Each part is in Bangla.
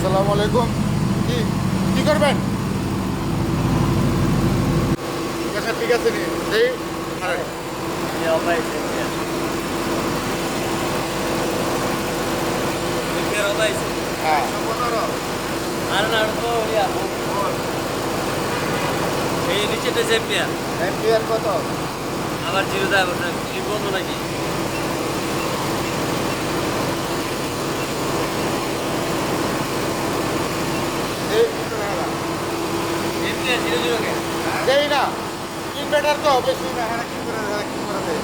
আসসালামু আলাইকুম। কি কি করবেন? আচ্ছা ঠিক আছে নি এই আরে হ্যাঁ এই নিচেটা চ্যাম্পিয়ন এমপিআর কত? আবার জিরো দেয় কি বলবো নাকি এই চ্যাম্পিয়ন জিরো জিরো কে দেই না ইনভার্টার তো বেশি না। হ্যাঁ কি করে দেয়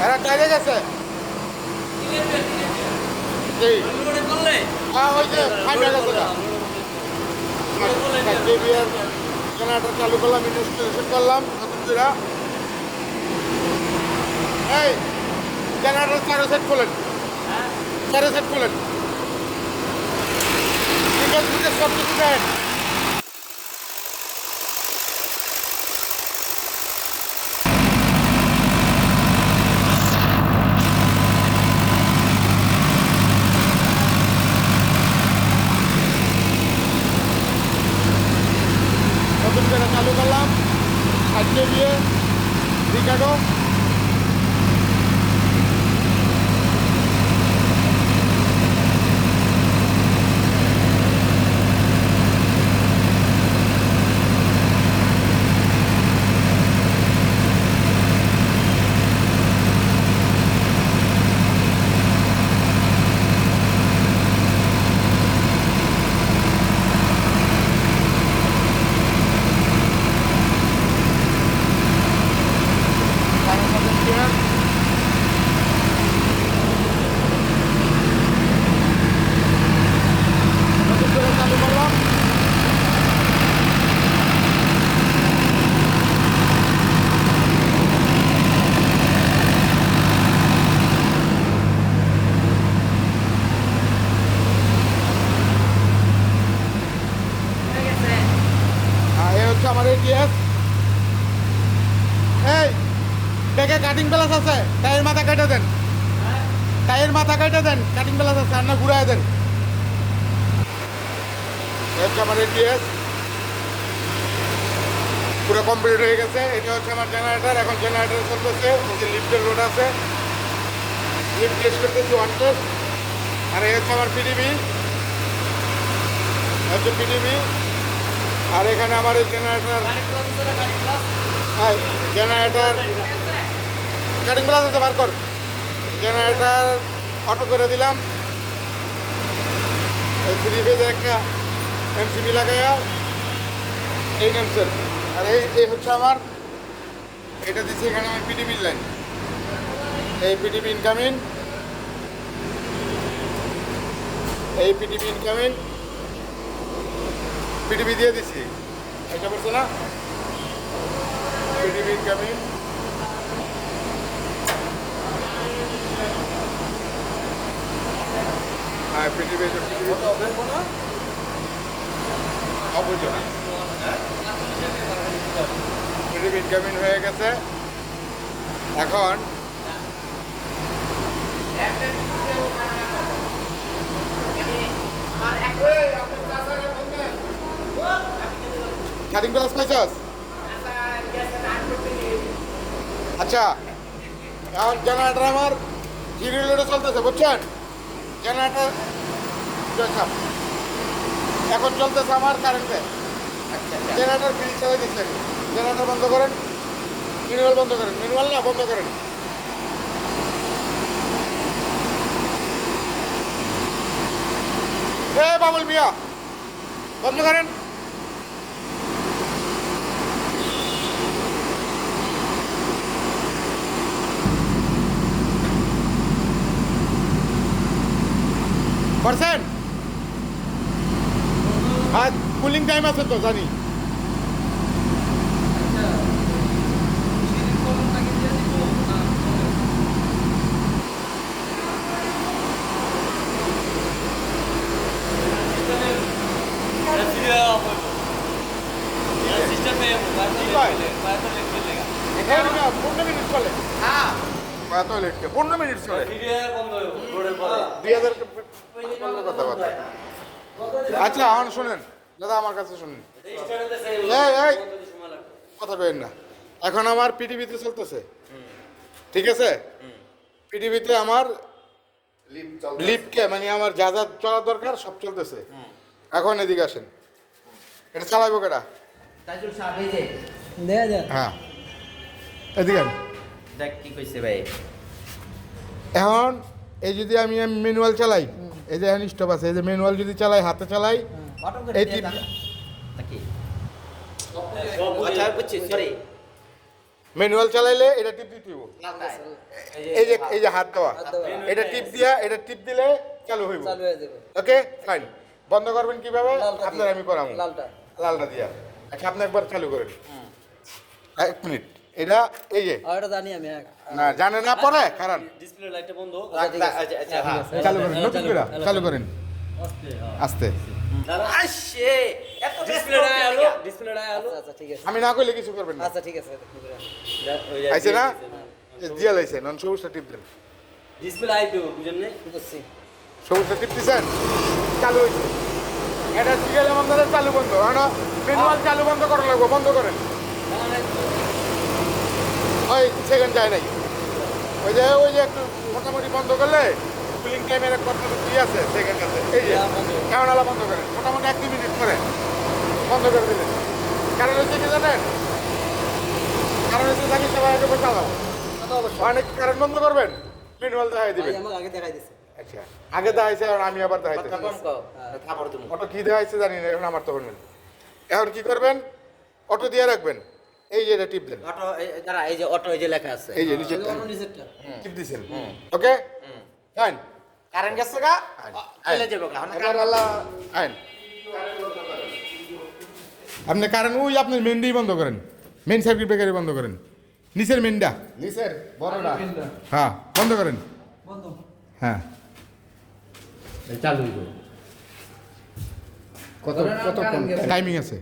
এরা চাইলে গেছে এই করলে হ্যাঁ ওই যে ফাইনাল গেছে না কেবিআর জেনারেটর চালু করলাম, ইনস্টলেশন করলাম নতুন করে। এই জেনারেটর চারো সেট খোলেন, চারো সেট খোলেন, সিঙ্গেল ফুটে সব কিছু দেন। নতুন করে চালু করলাম, সাজিয়ে দিয়ে রিকার্ডো নতুন করে চালু করলাম। এ হচ্ছে আমার এটিএস। এই দেখে কাটিং প্লাস আছে, টায়ের মাথা কেটে দেন, টায়ের মাথা কেটে দেন, কাটিং প্লাস আছে আর না ঘুরাই দেন। এ হচ্ছে আমার এটিএস, পুরো কমপ্লিট হয়ে গেছে। এটা হচ্ছে আমার জেনারেটর, এখন জেনারেটর চলতেছে, ওকে লিফটের লোড আছে, লিফট টেস্ট করতেছি, ওয়ান টেস্ট। আর এই হচ্ছে আমার পিডিবি, হচ্ছে পিডিবি। আর এখানে আমার এই জেনারেটর, হ্যাঁ জেনারেটর কাটিং প্লাস আছে, বার কর। জেনারেটর অটো করে দিলাম, এই 3 ফেজে একটা এমসিবি লাগাইয়া এই নেমসেল। আর এই হচ্ছে আমার, এটা দিচ্ছি এখানে আমার পিডিবি লাইন, এই পিডিবি ইনকামিং, এই পিডিবি ইনকামিং, পিডিবি দিয়ে দিছি, এটা বলছে না পিডিবি ইনকামিং। হ্যাঁ পিডিবি অবশ্যই পিডিবি ইনকামিং হয়ে গেছে। এখন কাটিং প্লাস পাইছস? আচ্ছা এখন জেনারেটর আমার জিরো লোডে চলতেছে, বুঝছেন? জেনারেটর এখন চলতেছে আমার কারেন্টে। জেনারেটর ফ্রিজ চালাই দিচ্ছেন, জেনারেটর বন্ধ করেন, ম্যানুয়াল বন্ধ করেন, ম্যানুয়াল না বন্ধ করেন। এ বাবুল মিয়া বন্ধ করেন। করছেন? আর কুলিং টাইম আছে তো জানি। এখানে 15 মিনিট চলে। হ্যাঁ 15 মিনিট চলে। 2000 কথাবার্তা। আচ্ছা এখন শোনেন দাদা, আমার কাছে শুনুন, এই কথা কইেন না। এখন আমার পৃথিবীতে চলতেছে, ঠিক আছে? পৃথিবীতে আমার লিফটকে মানে আমার যা যা চলার দরকার সব চলতেছে। এখন এদিকে আসেন, এটা চালাইবো কেটা? হ্যাঁ এদিকে আন। দেখ কি কইছে ভাই। এখন এই যদি আমি ম্যানুয়াল চালাই, এই যে এখন স্টপ আছে, এই যে ম্যানুয়াল যদি চালাই, হাতে চালাই, এই টিপ নাকি আচ্ছা বুঝছি, সরি। ম্যানুয়াল চালাইলে এটা টিপ দিতে হইব। এই যে হাত দেওয়া, এটা টিপ দিয়া, এটা টিপ দিলে চালু হইব। Okay fine. বন্ধ করবেন কিভাবে? আপনার আমি করাবো লালটা দিয়া। আচ্ছা আপনি একবার চালু করেন। 1 মিনিট, এটা এই যে জানি আমি না জানে না পরে কারণ ডিসপ্লে লাইটটা বন্ধ। আচ্ছা আচ্ছা হ্যাঁ চালু করেন, নতুন করে চালু করেন আস্তে। আসে এত ডিসপ্লেটা আলো, ডিসপ্লেটা আলো। আচ্ছা ঠিক আছে আমি না কইলে কিছু করবেন না। আচ্ছা ঠিক আছে আইছে না? দিয়া লাইছে নন সবুজটা টিপ দেন। ডিসপ্লে আইতো বুঝেন না? বুঝছি সবুজটা টিপ দিছেন, চালু হইছে। এটা সিরিয়াল আমাদের চালু বন্ধ, কারণ ম্যানুয়াল চালু বন্ধ করা লাগবে। বন্ধ করেন, ওই সেকেন্ড যায় নাই। ওই যে একটু মোটামুটি বন্ধ করলে কুলিং টাইমের কথা কি আছে, সেকেন্ড আছে। এই যে ক্যামেরালা বন্ধ করেন, মোটামুটি 1-2 মিনিট করে বন্ধ করে দিলেন। কারণ হচ্ছে কি জানেন, কারণ হচ্ছে জানি সবাই আগে চালাও, অনেক কারেন্ট বন্ধ করবেন, ম্যানুয়াল দেখাই দিবেন। আমাকে আগে দেখাই দিছে আচ্ছা আগে দেখাইছে, আর আমি আবার দেখাইতে কথা কম কও তারপর তুমি অটো কি দেখাইছে জানি না, এখন আমার তখন নেই। এখন কি করবেন, অটো দিয়ে রাখবেন, এই যে এটা টিপ দেন। অটো দাঁড়া, এই যে অটো এই যে লেখা আছে, এই যে নিচে নিচেরটা টিপ দিছেন। Okay fine. কারেন্ট গেছে গা চলে যাবো গা এবার আল্লাহ আইন। আপনি কারেন্ট ওই আপনার মেনটাই বন্ধ করেন, মেন সার্কিট ব্রেকারই বন্ধ করেন, নিচের মেনটা, নিচের বড়টা, হ্যাঁ বন্ধ করেন। হ্যাঁ চালু হইব। কত কতক্ষণ টাইমিং আছে,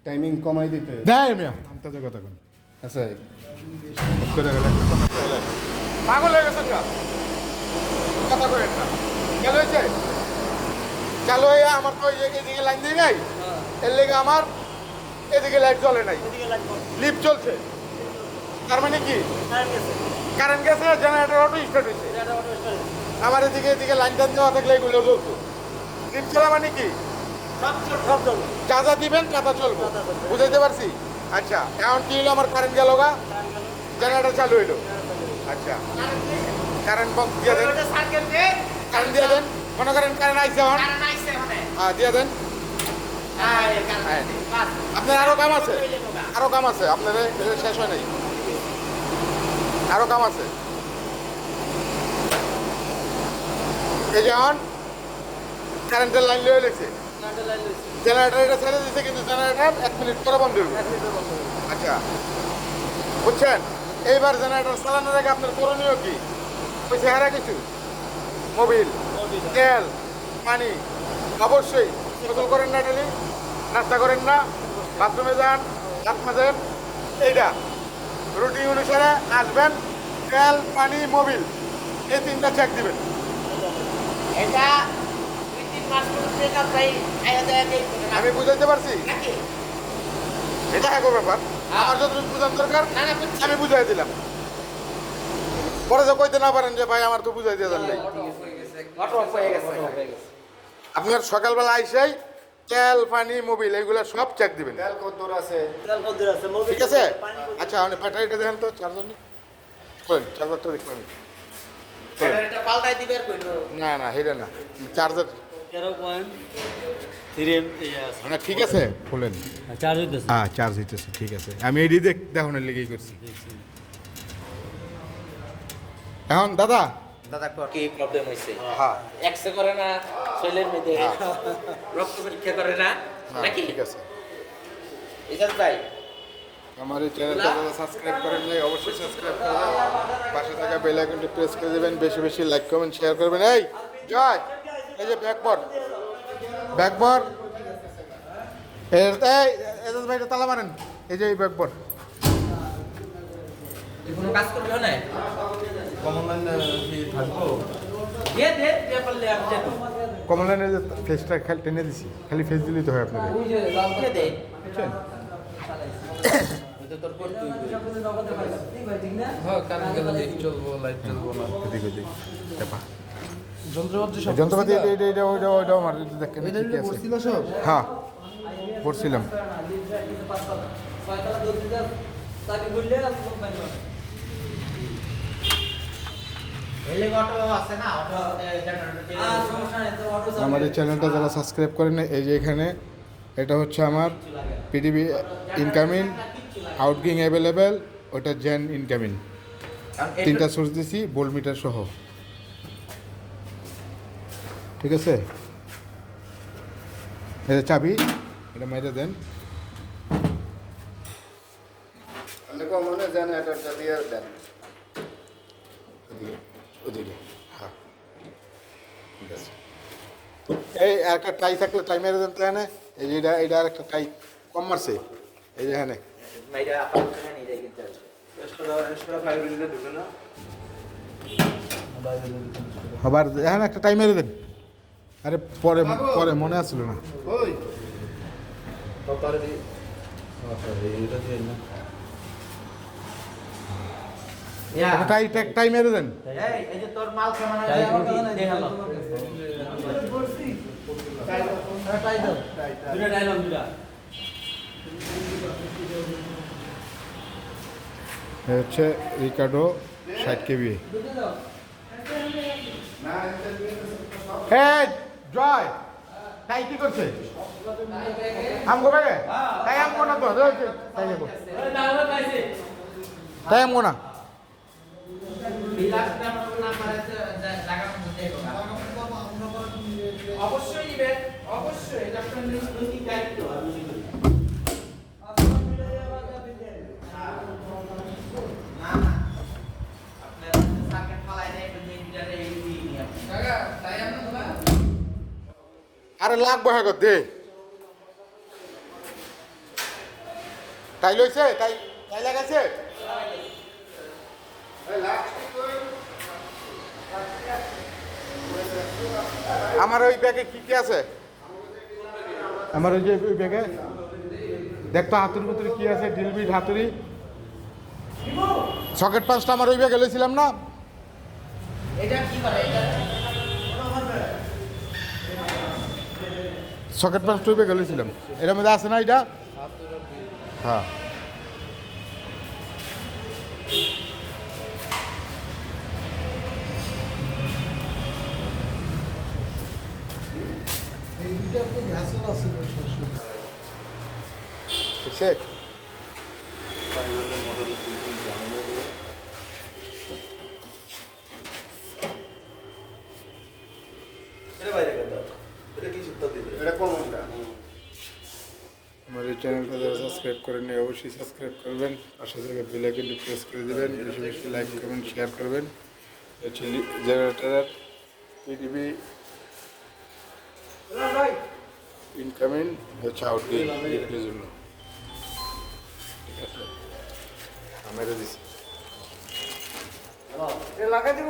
টাইমিং কমাই দিতে দেয় মিয়া আন্তাজে কথা কোন আচ্ছা করে গেলে পাগল হয়ে গেছেন না, কথা করেন না। গেল হয়েছে চালু হয়ে আমার তো এদিকে লাইন দিয়ে নাই, এর লেগে আমার এদিকে লাইট জ্বলে নাই, লিফট চলছে। তার মানে কি কারেন্ট গেছে, জেনারেটর অটো স্টার্ট হয়েছে। আমার এদিকে লাইন টান দেওয়া থাকলে এগুলো চলতো। লিফট চলা মানে কি যা যা দিবেন তা তা চলবো, বুঝাইতে পারছি? আচ্ছা এখন কি হলো, আমার কারেন্ট গেল গা, জেনারেটর চালু হইলো। আচ্ছা কারেন্ট বক্স দিয়ে দেন, কারেন্ট দিয়ে দেন, মনে করেন কারেন্ট আইসে এখন, হ্যাঁ দিয়ে দেন। আপনার আরো কাম আছে, আরো কাম আছে, আপনার শেষ হয় নাই, আরো কাম আছে। এই যে এখন কারেন্টের লাইন লয়ে লেছে, জেনারেটর এটা ছেড়ে দিচ্ছে, কিন্তু জেনারেটর 1 মিনিট পরে বন্ধ হইবে। আচ্ছা বুঝছেন? এইবার জেনারেটর চালানোর আগে আপনার করণীয় কি? ওই চেহারা কিছু মোবিল, তেল, পানি, অবশ্যই গোসল করেন না, ডেলি নাস্তা করেন না, বাথরুমে যান, দাঁত মাজেন, এইটা রুটিন অনুসারে আসবেন। তেল, পানি, মোবিল, এই 3টা চেক দিবেন। এটা 2-3 মাস পর্যন্ত এটা প্রায় আয়া যায় আমি বুঝাইতে পারছি? এটা এক ব্যাপার, আমার যতটুকু বুঝার দরকার আমি বুঝাই দিলাম। পরে যে কইতে না পারেন যে ভাই আমার তো বুঝাই দিয়ে দেন নাই। অটো অফ হয়ে গেছে। আপনার সকালবেলা আইসাই তেল, পানি, মোবিল এইগুলো সব চেক দিবেন, তেল কত দূর আছে, ঠিক আছে? আচ্ছা ব্যাটারিটা দেখেন তো, চার্জার নেই, চার্জারটা দেখবেন। এটা পাল্টাই দিবে আর কইলো না না হেটা না, চার্জার 13.3 মানে ঠিক আছে খুলেন। চার্জ হইতেছে। হ্যাঁ চার্জ হইতেছে, ঠিক আছে। আমি এডি দেখানোর লেগেই করছি। এখন দাদা দাদা কি প্রবলেম হইছে? হ্যাঁ এক্সরে করে না, শরীরের মধ্যে রক্ত পরীক্ষা করে না নাকি? ঠিক আছে। ইজাজ ভাই আমার এই চ্যানেলটা যারা সাবস্ক্রাইব করেন নাই অবশ্যই সাবস্ক্রাইব করবেন, পাশে থাকা বেল আইকনটি প্রেস করে দেবেন, বেশি বেশি লাইক কমেন্ট শেয়ার করবেন। এই জয়, এই যে ব্যাকবোর্ড এই এজাজ ভাইটা তালা মারেন, এই যে এই ব্যাকবোর্ড কোনো কাজ করবে না? কমন লাইন থাকবো দিয়ে পারলে আমি দেবো। কমলানের যে ফেসটা খালি টেনে দিছি, খালি ফেস দিলেই তো হয় আপনাদের। দিয়ে দে। বুঝছেন? ওই তো তোর করতে হইবে। এদিক ওদিক, চাপা। যন্ত্রপাতি সব যন্ত্রপাতি ওইটাও আমার দেখেন ঠিক আছে। পড়ছিল সব? হ্যাঁ পড়ছিলাম। এলে অটো আছে না, অটো জেনারেটর আমার এই চ্যানেলটা যারা সাবস্ক্রাইব করেন, এই যে এখানে এটা হচ্ছে আমার পিডিবি ইনকামিং, আউটগোয়িং অ্যাভেলেবেল, ওটা জেন ইনকামিং, তিনটা সোর্স দিছি ভোল্ট মিটার সহ। ঠিক আছে, এটা চাবি, এটা মেরে দেন। মনে জেনারেটরটা দিয়ে দেন। ওদিকে হ্যাঁ ঠিক আছে। এই একটা টাই থাকলে টাই মেরে দেন তো এখানে। এই যে এটা আর একটা টাই কম মারছে, এই যে এখানে। মাইরা আপাতত নিয়ে যাই কিন্তু আবার এখানে একটা টাই মেরে দেন। আরে পরে পরে মনে আসছিল না। ওই ইয়া টাই মেরে দেন। এই যে তোর মাল সামান দেখালো দুটা ডায়লগ দুটা এ হচ্ছে রিকার্ডো 60 কেবি। এই জয় তাই কি করছে? আমগো ভাগে তাই আমগো না তো তাই আমগো, তাই আমগো না। অবশ্যই নিবে, অবশ্যই এটা আপনার নৈতিক দায়িত্ব। আরে লাগবো হ্যাঁ দে। তাই লইছে, তাই তাই লাগাইছে। আমার ওই ব্যাগে কি কি আছে? আমার ওই যে ওই ব্যাগে দেখতো হাতুড়ি ভিতরে কি আছে, ড্রিল বিট, হাতুড়ি, সকেট পাঁচটা আমার ওই ব্যাগে লইছিলাম না। এটা কি করে এটা? সকেট পাঁচটা ওই ব্যাগে লইছিলাম। এটার মধ্যে আছে না এটা? হ্যাঁ ঠিক আছে। এটা কোনটা? আমার এই চ্যানেলটা যারা সাবস্ক্রাইব করেননি অবশ্যই সাবস্ক্রাইব করবেন, পাশে থেকে বেল আইকনটি প্রেস করে দেবেন, বেশি বেশি লাইক কমেন্ট শেয়ার করবেন। হচ্ছে জেনারেটরের পিডিবি ইনকামিং, হচ্ছে আউটগোয়িং এর জন্য। ঠিক আছে, আমি দিছি। লাগাই দিব।